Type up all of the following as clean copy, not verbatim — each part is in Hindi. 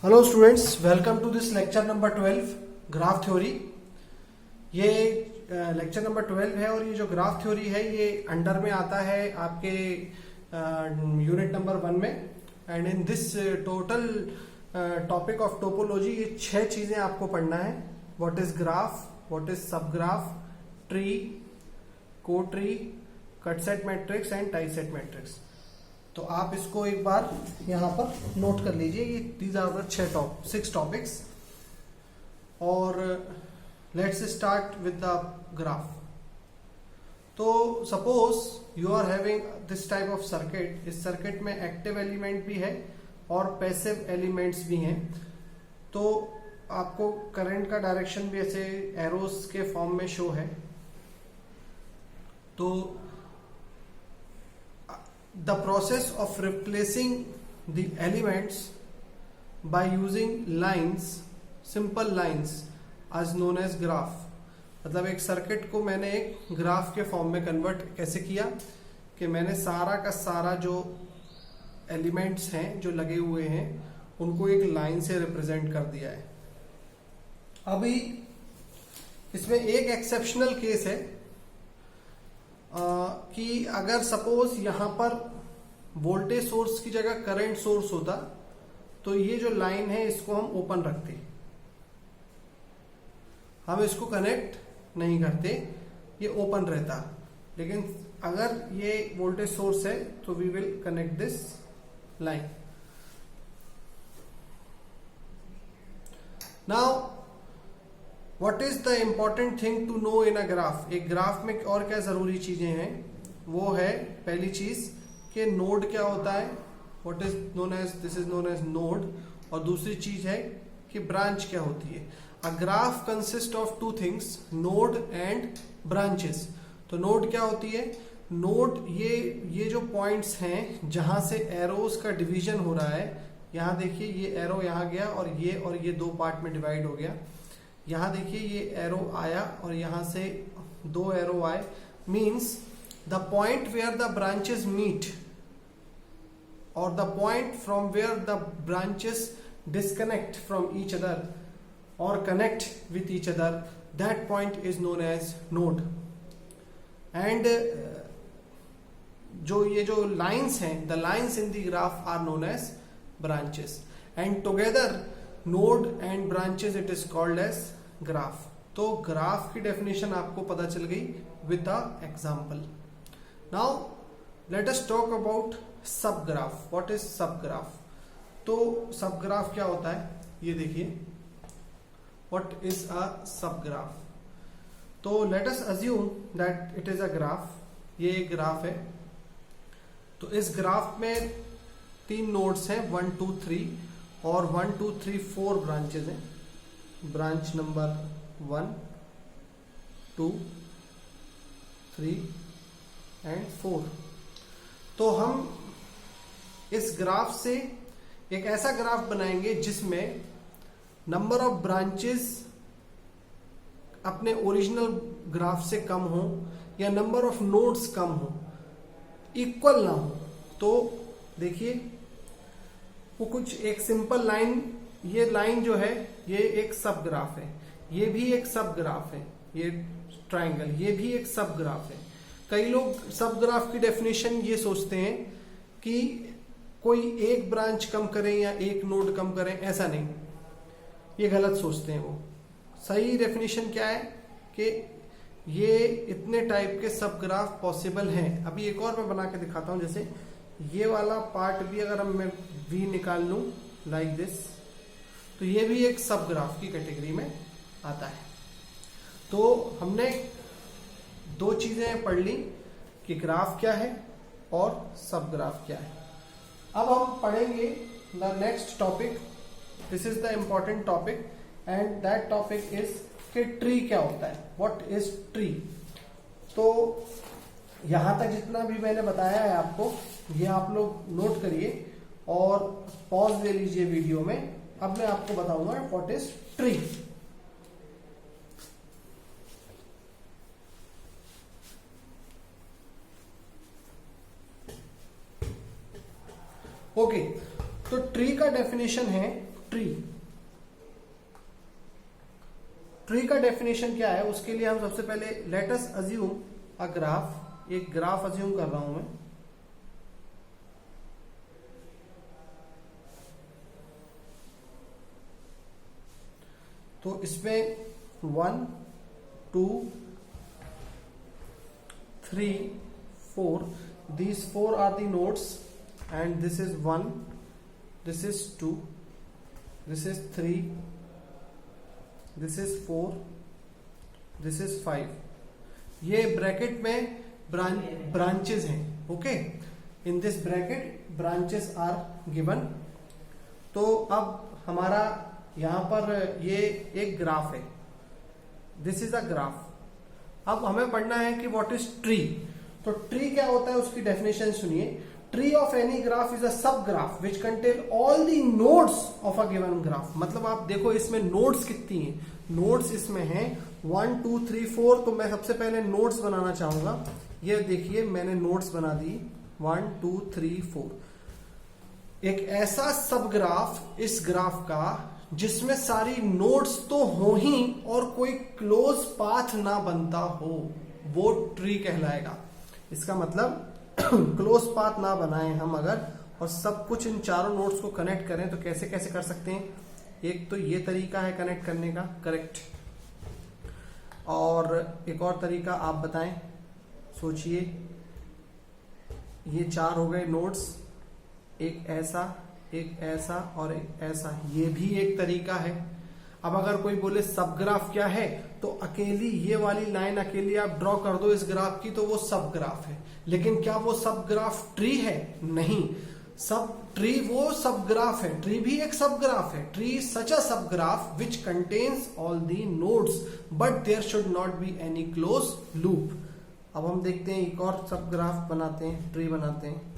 Hello students, welcome to this lecture number 12 graph theory. ये लेक्चर नंबर 12 है और ये जो ग्राफ थ्योरी है ये अंडर में आता है आपके यूनिट नंबर 1 में। And in this total topic of topology ये 6 चीजें आपको पढ़ना है। What is graph, what is subgraph, tree, cotree, cut set matrix and tie set matrix. तो आप इसको एक बार यहाँ पर नोट कर लीजिए। ये दीज आर द 6 टॉपिक्स। और let's start with the graph. तो suppose you are having this type of circuit. इस सर्किट में एक्टिव एलिमेंट भी है और पैसिव एलिमेंट्स भी हैं। तो आपको करंट का डायरेक्शन भी ऐसे एरोस के फॉर्म में शो है। तो the process of replacing the elements by using lines, simple lines, as known as graph। मतलब एक सर्किट को मैंने एक ग्राफ के फॉर्म में कन्वर्ट कैसे किया कि मैंने सारा का सारा जो एलिमेंट्स हैं जो लगे हुए हैं उनको एक लाइन से रिप्रेजेंट कर दिया है। अभी इसमें एक एक्सेप्शनल केस है कि अगर सपोज यहां पर वोल्टेज सोर्स की जगह करंट सोर्स होता तो ये जो लाइन है इसको हम ओपन रखते, हम इसको कनेक्ट नहीं करते, ये ओपन रहता। लेकिन अगर ये वोल्टेज सोर्स है तो we will connect this line. Now what is the important thing to know in a graph. एक ग्राफ में और क्या जरूरी चीजें हैं, वो है पहली चीज कि नोड क्या होता है, what is known as, this is known as node. और दूसरी चीज है कि ब्रांच क्या होती है। A graph consist of 2 things, node and branches. तो नोड क्या होती है, नोड ये जो पॉइंट्स हैं जहां से एरोस का डिवीजन हो रहा है। यहां देखिए ये एरो यहां गया और ये 2 पार्ट में डिवाइड हो गया। यहां देखिए ये एरो आया और यहां से 2 एरो आए। Means the point where the branches meet और the point from where the branches disconnect from each other और connect with each other, that point is known as node. And ये जो लाइन्स हैं, the lines in the graph are known as branches. And together node and branches it is called as graph. तो ग्राफ की डेफिनेशन आपको पता चल गई with the example. Now let us talk about सब ग्राफ। व्हाट इज सब ग्राफ। तो सब ग्राफ क्या होता है ये देखिए, व्हाट इज अ सब ग्राफ। तो let us assume that it is a graph. ये एक ग्राफ है। तो इस ग्राफ में 3 नोड्स हैं, 1 2 3 और 1 2 3 4 ब्रांचेज हैं। Branch number 1 2 3 and 4। तो हम इस ग्राफ से एक ऐसा ग्राफ बनाएंगे जिसमें नंबर ऑफ ब्रांचेस अपने ओरिजिनल ग्राफ से कम हो या नंबर ऑफ नोड्स कम हो, इक्वल ना हो। तो देखिए वो कुछ एक सिंपल लाइन, ये लाइन जो है ये एक सब ग्राफ है, ये भी एक सब ग्राफ है, ये ट्रायंगल ये भी एक सब ग्राफ है। कई लोग सब ग्राफ की डेफिनेशन ये सोचते हैं कि कोई एक ब्रांच कम करें या एक नोड कम करें, ऐसा नहीं, ये गलत सोचते हैं वो। सही डेफिनेशन क्या है कि ये इतने टाइप के सब ग्राफ पॉसिबल हैं। अभी एक और मैं बना के दिखाता हूं। जैसे ये वाला पार्ट भी अगर मैं V निकाल लूं लाइक दिस, तो ये भी एक सब ग्राफ की कैटेगरी में आता है। तो हमने 2 चीजें पढ़ ली कि ग्राफ क्या है और सब ग्राफ क्या है। अब हम पढ़ेंगे the next topic. This is the important topic and that topic is कि ट्री क्या होता है, व्हाट इज ट्री। तो यहां तक जितना भी मैंने बताया है आपको, ये आप लोग नोट करिए और पॉज ले लीजिए वीडियो में। अब मैं आपको बताऊंगा व्हाट इज ट्री। ओके, तो ट्री का डेफिनेशन है, ट्री, ट्री का डेफिनेशन क्या है उसके लिए हम सबसे पहले लेट अस अज्यूम अ ग्राफ, एक ग्राफ अज्यूम कर रहा हूं मैं। तो इसमें 1 2 3 4, these 4 are the nodes and this is 1, this is 2, this is 3, this is 4, this is 5। ये ब्रैकेट में ब्रांचेस हैं, okay. In this bracket branches are given. तो अब हमारा यहां पर ये एक ग्राफ है, दिस इज अ ग्राफ। अब हमें पढ़ना है कि व्हाट इज ट्री। तो ट्री क्या होता है उसकी डेफिनेशन सुनिए। Tree of any graph is a subgraph which contain all the nodes of a given graph. मतलब आप देखो इसमें नोड्स कितनी हैं, नोड्स इसमें हैं 1 2 3 4। तो मैं सबसे पहले नोड्स बनाना चाहूंगा। ये देखिए मैंने नोड्स बना दी 1 2 3 4। एक ऐसा सब ग्राफ इस ग्राफ का जिसमें सारी नोड्स तो हो ही और कोई क्लोज पाथ ना बनता हो, वो ट्री कहलाएगा। इसका मतलब क्लोज पाथ ना बनाए हम अगर, और सब कुछ इन चारों नोड्स को कनेक्ट करें तो कैसे कैसे कर सकते हैं। एक तो ये तरीका है कनेक्ट करने का, करेक्ट। और एक और तरीका आप बताएं, सोचिए। ये 4 हो गए नोड्स, एक ऐसा, एक ऐसा और एक ऐसा, ये भी एक तरीका है। अब अगर कोई बोले सब ग्राफ क्या है, तो अकेली ये वाली लाइन अकेली आप ड्रॉ कर दो इस ग्राफ की तो वो सब ग्राफ है। लेकिन क्या वो सब ग्राफ ट्री है? नहीं। सब ट्री वो सब ग्राफ है, ट्री भी एक सब ग्राफ है। Tree is such a subgraph which contains all the nodes but there should not be any close loop. अब हम देखते हैं एक और सब ग्राफ बनाते हैं, ट्री बनाते हैं।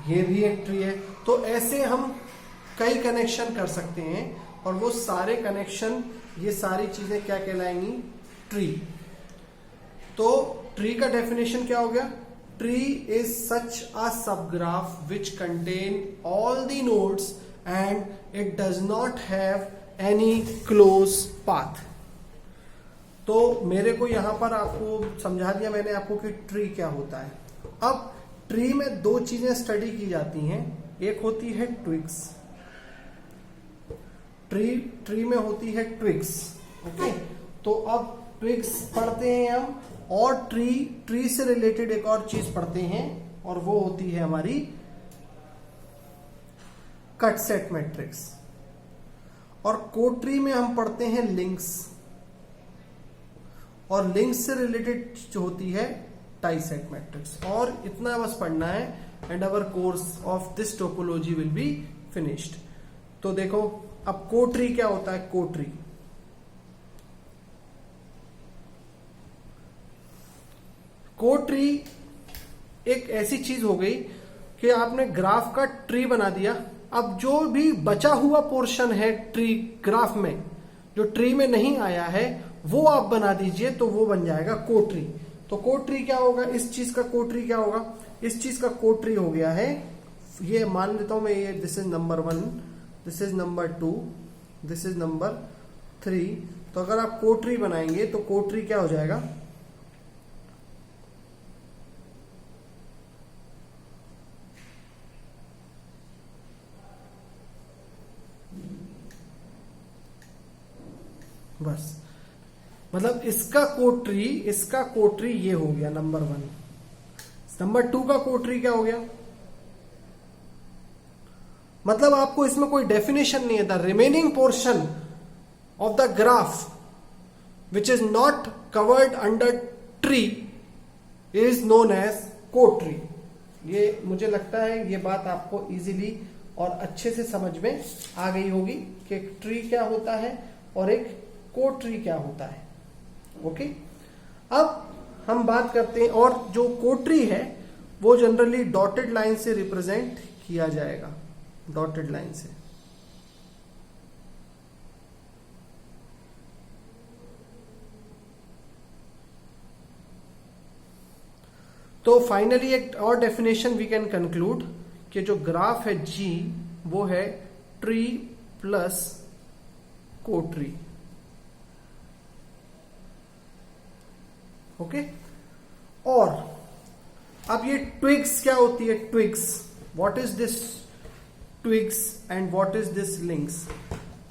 ये भी एक ट्री है। तो ऐसे हम कई कनेक्शन कर सकते हैं और वो सारे कनेक्शन, ये सारी चीजें क्या कहलाएंगी? ट्री। तो ट्री का डेफिनेशन क्या हो गया? Tree is such a subgraph which contain all the nodes and it does not have any close path. तो मेरे को यहां पर आपको समझा दिया मैंने आपको कि ट्री क्या होता है। अब ट्री में 2 चीजें स्टडी की जाती हैं, एक होती है ट्विग्स। ट्री में होती है ट्विग्स, ओके। तो अब ट्विग्स पढ़ते हैं हम, और ट्री से रिलेटेड एक और चीज पढ़ते हैं और वो होती है हमारी कट सेट मैट्रिक्स। और कोट्री में हम पढ़ते हैं लिंक्स, और लिंक्स से रिलेटेड जो होती है टाई सेट मैट्रिक्स। और इतना बस पढ़ना है and our course of this topology will be finished. तो देखो अब कोट्री क्या होता है? कोट्री एक ऐसी चीज हो गई कि आपने ग्राफ का ट्री बना दिया। अब जो भी बचा हुआ पोर्शन है ट्री ग्राफ में, जो ट्री में नहीं आया है, वो आप बना दीजिए तो वो बन जाएगा कोट्री। तो कोट्री क्या होगा? इस चीज का कोट्री क्या होगा? इस चीज का कोट्री हो गया है, ये मान लेता हूं मैं, ये this is number 1, this is number 2, this is number 3। तो अगर आप कोट्री बनाएंगे तो कोट्री क्या हो जाएगा? बस, मतलब इसका कोट्री ये हो गया नंबर 1। नंबर 2 का कोट्री क्या हो गया? मतलब आपको इसमें कोई डेफिनेशन नहीं है। The remaining portion of the graph which is not covered under tree is known as cotree. ये मुझे लगता है ये बात आपको इजीली और अच्छे से समझ में आ गई होगी कि एक ट्री क्या होता है और एक कोट्री क्या होता है, ओके। अब हम बात करते हैं, और जो कोट्री है वो जनरली डॉटेड लाइन से रिप्रेजेंट किया जाएगा, डॉटेड लाइन से। तो फाइनली एक और डेफिनेशन वी कैन कंक्लूड कि जो ग्राफ है जी वो है ट्री प्लस कोट्री। ओके, और अब ये ट्विग्स क्या होती है? Twigs, what is this twigs and what is this links?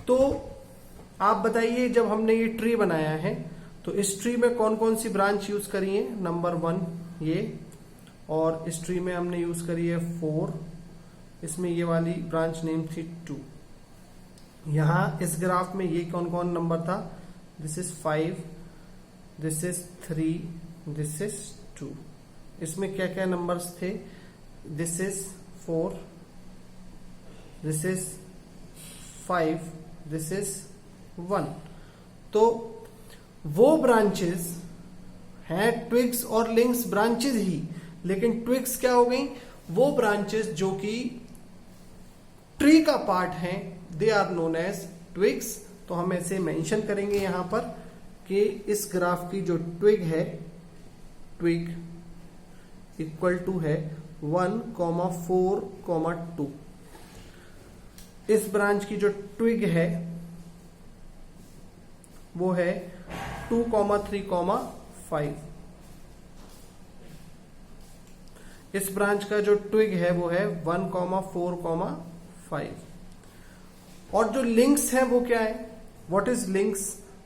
तो आप बताइए, जब हमने ये ट्री बनाया है तो इस ट्री में कौन कौन सी ब्रांच यूज करी है? नंबर 1 ये, और इस ट्री में हमने यूज करी है 4, इसमें ये वाली ब्रांच नेम थी 2। यहां इस ग्राफ में ये कौन कौन नंबर था? This is 5, this is 3, this is 2। इसमें क्या क्या नंबर्स थे? This is 4, this is 5, this is 1। तो वो ब्रांचेस हैं ट्विग्स और लिंक्स ब्रांचेस ही, लेकिन ट्विग्स क्या हो गई? वो ब्रांचेस जो कि ट्री का पार्ट हैं, they are known as twigs. तो हम ऐसे मेंशन करेंगे यहां पर कि इस ग्राफ की जो ट्विग है, ट्विग इक्वल टू है 1, 4, 2। इस ब्रांच की जो ट्विग है वो है 2, 3, 5। इस ब्रांच का जो ट्विग है वो है 1, 4, 5। और जो लिंक्स हैं वो क्या है? What is links?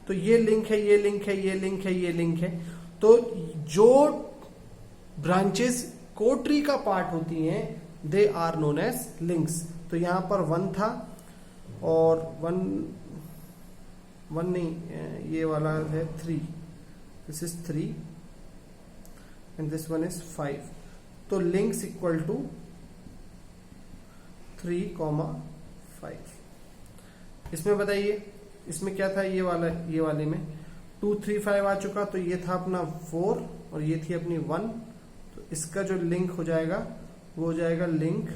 तो ये लिंक है, ये लिंक है, ये लिंक है, ये लिंक है। तो जो ब्रांचेस कोट्री का पार्ट होती हैं, they are known as links. तो यहां पर 1 था, और 1 नहीं, ये वाला है 3, this is 3 and this one is 5। तो लिंक्स इक्वल टू 3, 5। इसमें बताइए, इसमें क्या था? ये वाले में 2, 3, 5 आ चुका, तो ये था अपना 4 और ये थी अपनी 1। तो इसका जो लिंक हो जाएगा वो हो जाएगा लिंक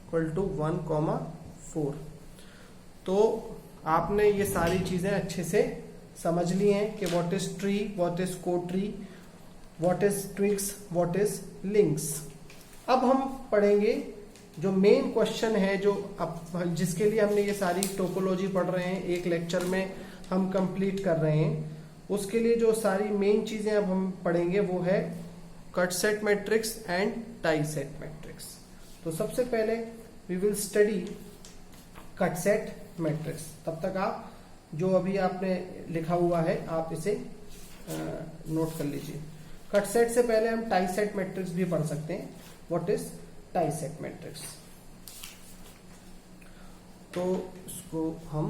इक्वल टू 1, 4। तो आपने ये सारी चीजें अच्छे से समझ ली हैं कि what is tree, what is cotree, what is twigs, what is links. अब हम पढ़ेंगे जो मेन क्वेश्चन है, जो अब जिसके लिए हमने ये सारी टोपोलॉजी पढ़ रहे हैं, एक लेक्चर में हम कंप्लीट कर रहे हैं, उसके लिए जो सारी मेन चीजें अब हम पढ़ेंगे वो है cut set matrix and tie set matrix. तो सबसे पहले we will study cut set matrix. तब तक आप जो अभी आपने लिखा हुआ है आप इसे नोट कर लीजिए। कट सेट से पहले हम टाई सेट मैट्रिक्स भी पढ़ सकते हैं। What is tie set matrix? तो इसको हम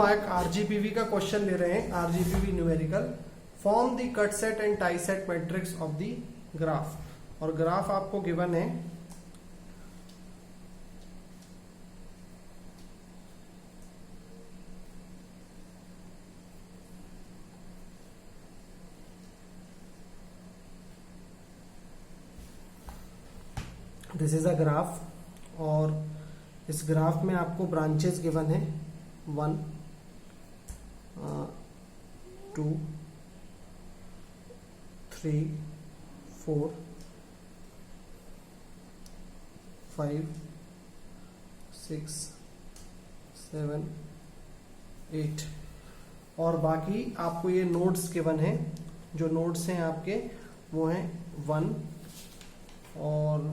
एक आरजीपीवी का क्वेश्चन ले रहे हैं, RGPV numerical. Form the cut set and tie set matrix of the graph. और ग्राफ आपको गिवन है दिस इज अ ग्राफ, और इस ग्राफ में आपको ब्रांचेस गिवन है 1, 2, 3, 4, 5, 6, 7, 8, और बाकी आपको ये नोड्स गिवन है। जो नोड्स हैं आपके वो हैं 1 और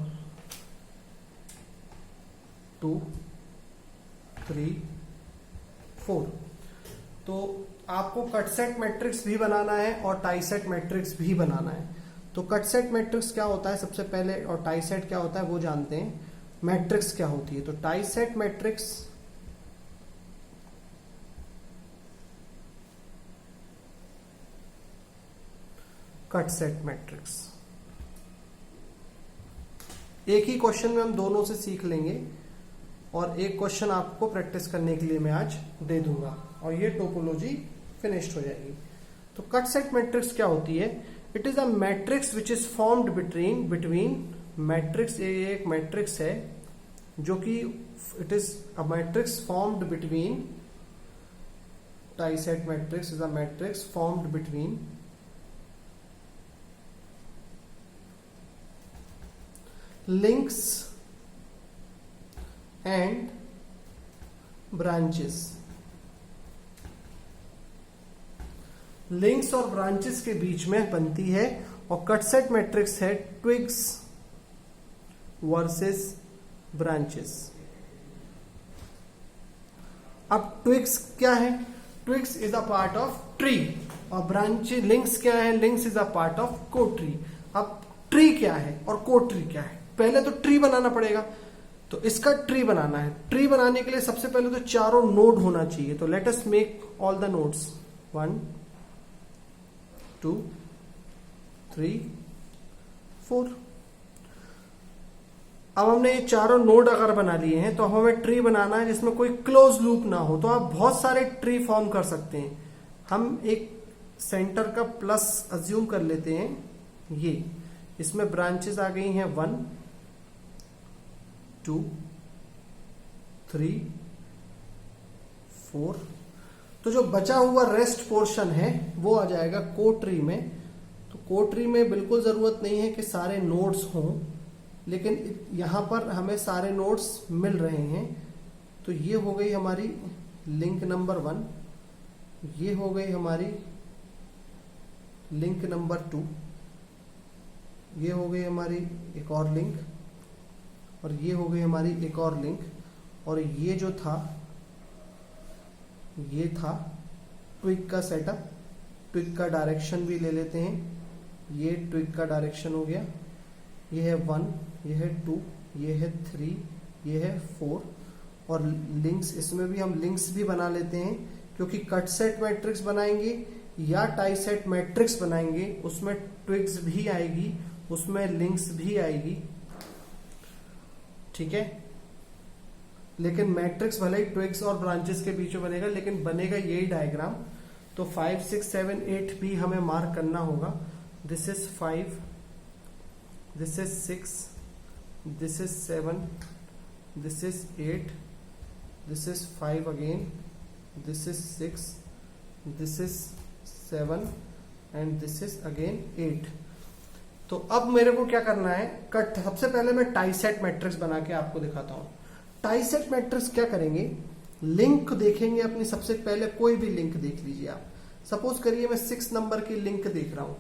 2, 3, 4। तो आपको कट सेट मैट्रिक्स भी बनाना है और टाई सेट मैट्रिक्स भी बनाना है। तो कट सेट मैट्रिक्स क्या होता है सबसे पहले, और टाई सेट क्या होता है वो जानते हैं। मैट्रिक्स क्या होती है? तो tie set matrix cut set matrix, एक ही क्वेश्चन में हम दोनों से सीख लेंगे, और एक क्वेश्चन आपको प्रैक्टिस करने के लिए मैं आज दे दूंगा, और ये टोपोलॉजी फिनिश्ड हो जाएगी। तो कट सेट मैट्रिक्स क्या होती है? It is a matrix which is formed between matrix, एक मैट्रिक्स है जो कि it is a matrix formed between, tie set matrix is a matrix formed between links and branches. Links और ब्रांचेस के बीच में बनती है और कट सेट मैट्रिक्स है ट्विग्स वर्सेस ब्रांचेस। अब ट्विग्स क्या है? Twigs is a part of tree और ब्रांच लिंक्स क्या है? Links is a part of को ट्री। अब ट्री क्या है और को ट्री क्या है? पहले तो ट्री बनाना पड़ेगा, तो इसका ट्री बनाना है। ट्री बनाने के लिए सबसे पहले तो चारों नोड होना चाहिए। तो let us make all the nodes 1 2 3 4। अब हमने ये चारों नोड अगर बना लिए हैं तो हमें ट्री बनाना है जिसमें कोई क्लोज लूप ना हो। तो आप बहुत सारे ट्री फॉर्म कर सकते हैं। हम एक सेंटर का प्लस अज्यूम कर लेते हैं। ये इसमें ब्रांचेस आ गई हैं 1 2 3 4। तो जो बचा हुआ रेस्ट पोर्शन है वो आ जाएगा को ट्री में। तो को ट्री में बिल्कुल जरूरत नहीं है कि सारे नोड्स हों, लेकिन यहां पर हमें सारे नोड्स मिल रहे हैं। तो ये हो गई हमारी लिंक नंबर 1, ये हो गई हमारी लिंक नंबर 2, ये हो गई हमारी एक और लिंक, और ये हो गई हमारी एक और लिंक। और ये जो था ये था ट्विग का सेटअप। ट्विग का डायरेक्शन भी ले लेते हैं। ये ट्विग का डायरेक्शन हो गया। ये है 1, ये है 2, ये है 3, ये है 4। और लिंक्स, इसमें भी हम लिंक्स भी बना लेते हैं, क्योंकि कट सेट मैट्रिक्स बनाएंगे या टाई सेट मैट्रिक्स बनाएंगे उसमें ट्विग्स भी आएगी, उसमें लिंक्स भी आएगी, ठीक है। लेकिन मैट्रिक्स भले ही ट्विग्स और ब्रांचेस के बीच में बनेगा, लेकिन बनेगा यही डायग्राम। तो 5 6 7 8 भी हमें मार्क करना होगा। This is 5, this is 6, this is 7, this is 8, this is 5 again, this is 6, this is 7 and this is again 8। तो अब मेरे को क्या करना है? कट सबसे पहले मैं टाई सेट मैट्रिक्स बना के आपको दिखाता हूं। टाई सेट मैट्रिक्स क्या करेंगे? लिंक देखेंगे अपनी। सबसे पहले कोई भी लिंक देख लीजिए आप। सपोज करिए मैं 6 नंबर की लिंक देख रहा हूं,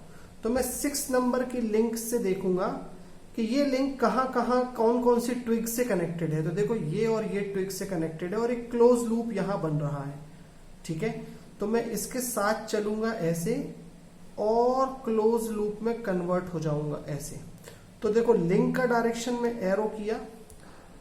तो मैं 6 नंबर की लिंक से देखूंगा कि ये लिंक कहां कहां कौन कौन सी ट्विग से कनेक्टेड है। तो देखो ये और ये ट्विग से कनेक्टेड है और एक क्लोज लूप यहां बन रहा है, ठीक है। तो मैं इसके साथ चलूंगा ऐसे और क्लोज लूप में कन्वर्ट हो जाऊंगा ऐसे। तो देखो लिंक का डायरेक्शन में एरो किया,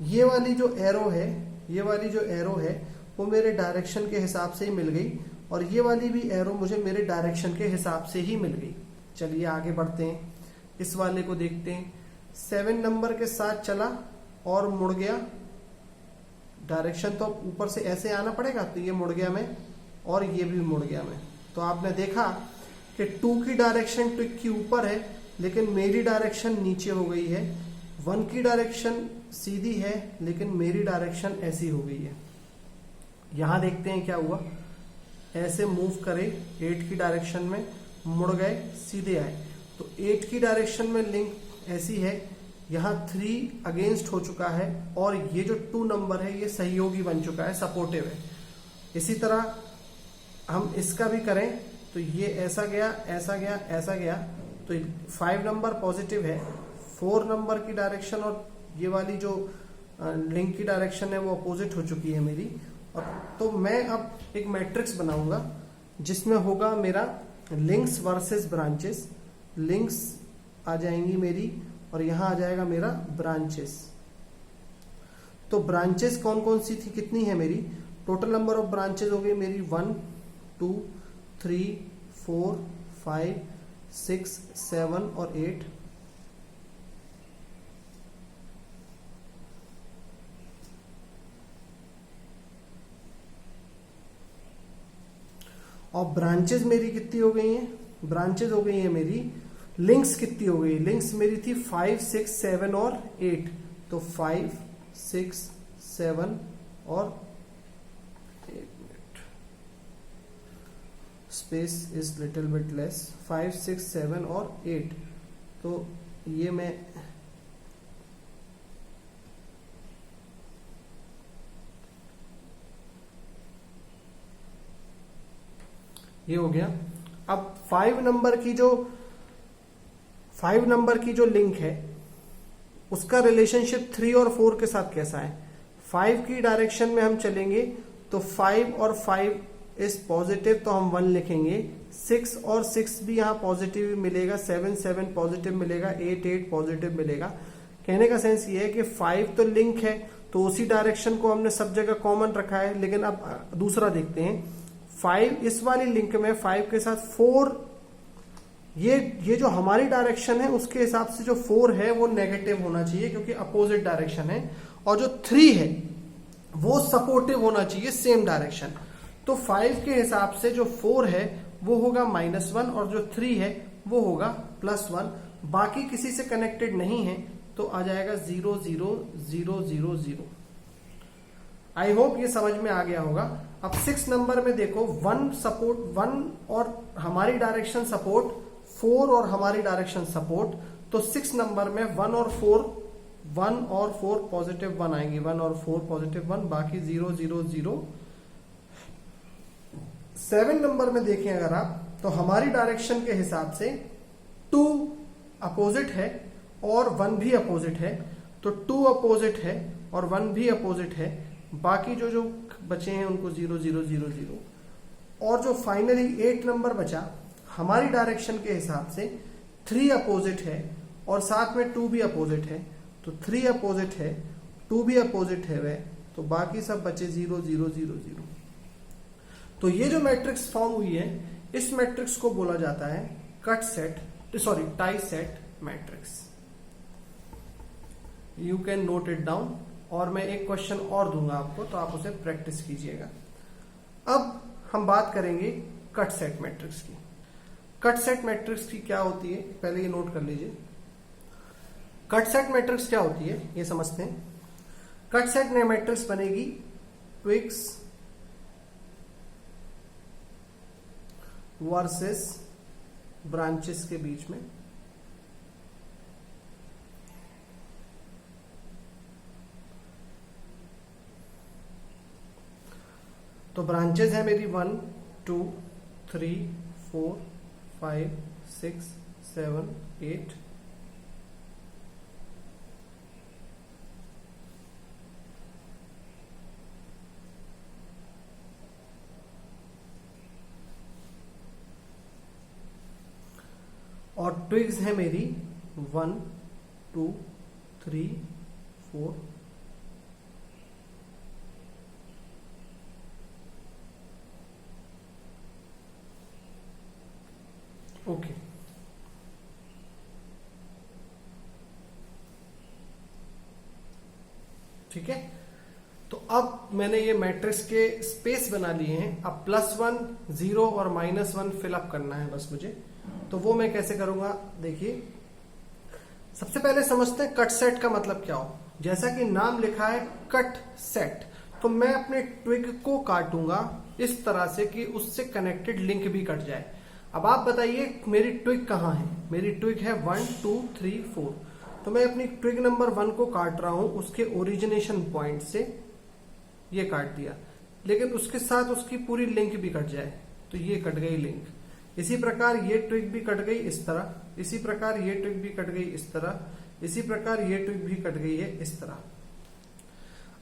ये वाली जो एरो है, ये वाली जो एरो है वो मेरे डायरेक्शन के हिसाब से ही मिल गई, और ये वाली भी एरो मुझे मेरे डायरेक्शन के हिसाब से ही मिल गई। चलिए आगे बढ़ते हैं, इस वाले को देखते हैं। 7 नंबर के साथ चला और मुड़ गया। डायरेक्शन तो ऊपर से ऐसे आना पड़ेगा, तो ये मुड़ गया मैं और ये भी मुड़ गया मैं। तो आपने देखा कि 2 की डायरेक्शन ट्विग की ऊपर है, लेकिन मेरी डायरेक्शन नीचे हो गई है। 1 की डायरेक्शन सीधी है, लेकिन मेरी डायरेक्शन ऐसी हो गई है। यहां देखते हैं क्या हुआ। ऐसे मूव करे 8 की डायरेक्शन में, मुड़ गए, सीधे आए। तो 8 की डायरेक्शन में लिंक ऐसी है, यहाँ 3 अगेंस्ट हो चुका है, और ये जो 2 नंबर है ये सहयोगी बन चुका है, सपोर्टिव है। इसी तरह हम इसका भी करें तो ये ऐसा गया, ऐसा गया, ऐसा गया। तो 5 नंबर पॉजिटिव है, 4 नंबर की डायरेक्शन और ये वाली जो लिंक की डायरेक्शन है वो अपोजिट हो चुकी है मेरी। और तो मैं अब एक मैट्रिक्स बनाऊंगा जिसमें होगा मेरा लिंक्स वर्सेस ब्रांचेस। लिंक्स आ जाएंगी मेरी और यहां आ जाएगा मेरा ब्रांचेस। तो ब्रांचेस कौन कौन सी थी, कितनी है मेरी? टोटल नंबर ऑफ ब्रांचेस हो गई मेरी 1 2 3 4 5 6 7 और 8। और ब्रांचेस मेरी कितनी हो गई हैं? ब्रांचेस हो गई है मेरी, लिंक्स कितनी हो गई? लिंक्स मेरी थी 5 6 7 और 8। तो 5 6 7 और 8। Space is little bit less. 5 6 7 और 8। तो ये मैं ये हो गया। अब 5 नंबर की जो लिंक है उसका रिलेशनशिप 3 और 4 के साथ कैसा है। 5 की डायरेक्शन में हम चलेंगे तो 5 और 5 इज पॉजिटिव, तो हम 1 लिखेंगे। 6 और 6 भी यहाँ पॉजिटिव मिलेगा, 7 7 पॉजिटिव मिलेगा, 8 8 पॉजिटिव मिलेगा। कहने का सेंस ये है कि 5 तो लिंक है, तो उसी डायरेक्शन को हमने सब जगह कॉमन रखा है। लेकिन अब दूसरा देखते हैं, 5 इस वाली लिंक में 5 के साथ 4, ये जो हमारी डायरेक्शन है उसके हिसाब से जो 4 है वो नेगेटिव होना चाहिए क्योंकि अपोजिट डायरेक्शन है, और जो 3 है वो सपोर्टिव होना चाहिए, सेम डायरेक्शन। तो 5 के हिसाब से जो 4 है वो होगा -1 और जो 3 है वो होगा +1। बाकी किसी से कनेक्टेड नहीं है तो आ जाएगा 0 0 0 0 0। आई होप ये समझ में आ गया होगा। अब 6 नंबर में देखो, 1 सपोर्ट, 1 और हमारी डायरेक्शन सपोर्ट, 4 और हमारी डायरेक्शन सपोर्ट। तो 6 नंबर में 1 और 4 पॉजिटिव 1 आएंगे, 1 और 4 पॉजिटिव 1, बाकी 0 0 0। 7 नंबर में देखें अगर आप, तो हमारी डायरेक्शन के हिसाब से 2 अपोजिट है और 1 भी अपोजिट है, तो 2 अपोजिट है और 1 भी अपोजिट है। बाकी जो बचे हैं उनको 0 0 0 0। और जो फाइनली 8 नंबर बचा, हमारी डायरेक्शन के हिसाब से 3 अपोजिट है और साथ में 2 भी अपोजिट है, तो 3 अपोजिट है, 2 भी अपोजिट है वह, तो बाकी सब बचे 0 0 0 0। तो ये जो मैट्रिक्स फॉर्म हुई है, इस मैट्रिक्स को बोला जाता है tie set matrix. You can note it down, और मैं एक क्वेश्चन और दूंगा आपको, तो आप उसे प्रैक्टिस कीजिएगा। अब हम बात करेंगे कट सेट मैट्रिक्स की। कट सेट मैट्रिक्स की क्या होती है, पहले ये नोट कर लीजिए। कट सेट मैट्रिक्स क्या होती है ये समझते हैं। कट सेट मैट्रिक्स बनेगी ट्विग्स वर्सेस ब्रांचेस के बीच में। तो ब्रांचेस है मेरी 1 2 3 4 5 6 7 8। और ट्विग्स है मेरी 1 2 3 4 ओके। ठीक है, तो अब मैंने ये मैट्रिक्स के स्पेस बना लिए हैं। अब +1 0 और -1 फिलअप करना है बस मुझे। तो वो मैं कैसे करूंगा, देखिए। सबसे पहले समझते हैं कट सेट का मतलब क्या हो। जैसा कि नाम लिखा है कट सेट, तो मैं अपने ट्विग को काटूंगा इस तरह से कि उससे कनेक्टेड लिंक भी कट जाए। अब आप बताइए मेरी ट्विग कहाँ है। मेरी ट्विग है 1 2 3 4। तो मैं अपनी ट्विग नंबर 1 को काट रहा हूं उसके ओरिजिनेशन पॉइंट से, ये काट दिया, लेकिन उसके साथ उसकी पूरी लिंक भी कट जाए, तो ये कट गई लिंक। इसी प्रकार ये ट्विग भी कट गई इस तरह, इसी प्रकार ये ट्विग भी कट गई इस तरह, इसी प्रकार ये ट्विग भी कट गई है इस तरह।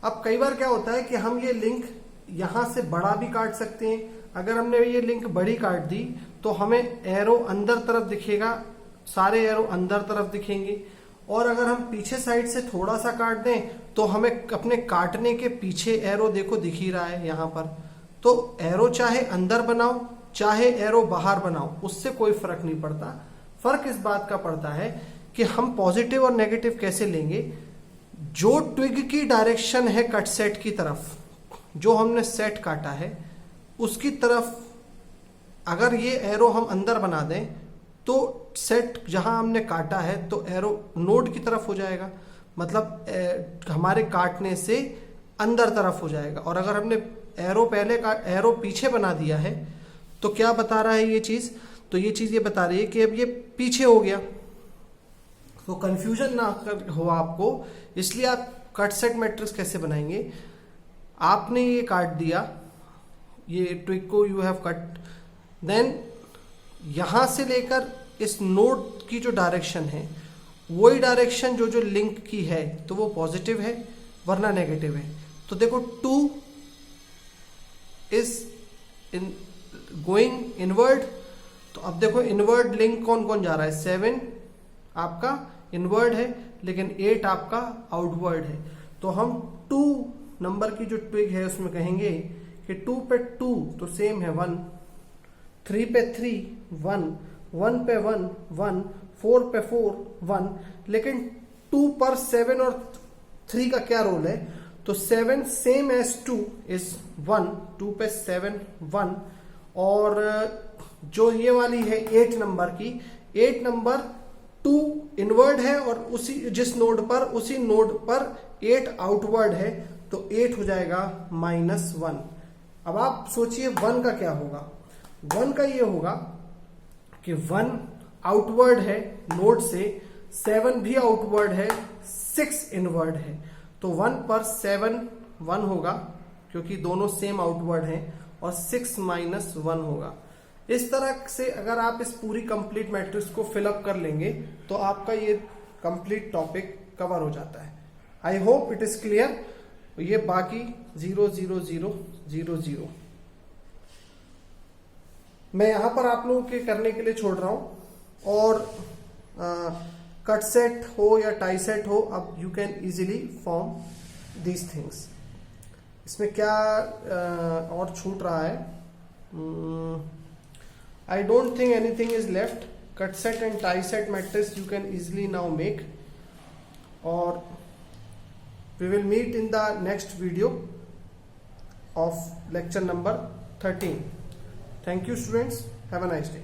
अब कई बार क्या होता है कि हम ये लिंक यहां से बड़ा भी काट सकते हैं। अगर हमने ये लिंक बड़ी काट दी तो हमें एरो अंदर तरफ दिखेगा, सारे एरो अंदर तरफ दिखेंगे। और अगर हम पीछे साइड से थोड़ा सा काट दें तो हमें अपने काटने के पीछे एरो देखो दिख ही रहा है यहां पर। तो एरो चाहे अंदर बनाओ चाहे एरो बाहर बनाओ, उससे कोई फर्क नहीं पड़ता। फर्क इस बात का पड़ता है कि हम पॉजिटिव और नेगेटिव कैसे लेंगे। जो ट्विग की डायरेक्शन है कट सेट की तरफ, जो हमने सेट काटा है उसकी तरफ अगर ये एरो हम अंदर बना दें तो सेट जहां हमने काटा है तो एरो नोड की तरफ हो जाएगा, मतलब हमारे काटने से अंदर तरफ हो जाएगा। और अगर हमने एरो पीछे बना दिया है तो क्या बता रहा है ये चीज, तो ये चीज ये बता रही है कि अब ये पीछे हो गया। तो कंफ्यूजन ना हो आपको, इसलिए आप कट सेट मैट्रिक्स कैसे बनाएंगे। आपने ये काट दिया, ये ट्विग को यू हैव कट, देन यहां से लेकर इस नोड की जो डायरेक्शन है वही डायरेक्शन जो लिंक की है तो वो पॉजिटिव है वरना नेगेटिव है। तो देखो 2 इज इन गोइंग इनवर्ड, तो अब देखो इनवर्ड लिंक कौन कौन जा रहा है, 7 आपका इनवर्ड है लेकिन 8 आपका आउटवर्ड है। तो हम 2 नंबर की जो ट्विग है उसमें कहेंगे कि 2 पे 2 तो सेम है 1, 3 पे 3 1, 1 पे 1 1, 4 पे 4 1, लेकिन 2 पर 7 और 3 का क्या रोल है, तो 7 सेम एज 2 इज 1, 2 पे 7 1, और जो ये वाली है 8 नंबर की, 8 नंबर 2 इनवर्ड है और उसी जिस नोड पर उसी नोड पर 8 आउटवर्ड है, तो 8 हो जाएगा -1। अब आप सोचिए 1 का क्या होगा, 1 का ये होगा कि 1 आउटवर्ड है नोड से, 7 भी आउटवर्ड है, 6 इनवर्ड है, तो 1 पर 7 1 होगा क्योंकि दोनों सेम आउटवर्ड हैं, और 6 -1 होगा। इस तरह से अगर आप इस पूरी कंप्लीट मैट्रिक्स को फिलअप कर लेंगे तो आपका ये कंप्लीट टॉपिक कवर हो जाता है। I hope it is clear. ये बाकी 0 0 0 0 0 मैं यहां पर आप लोगों के करने के लिए छोड़ रहा हूं, और कट सेट हो या टाई सेट हो, अब you can easily form these things. इसमें क्या और छूट रहा है, I don't think anything is left. Cut set and tie set matrix you can easily now make, और we will meet in the next video of lecture number 13. Thank you students, have a nice day.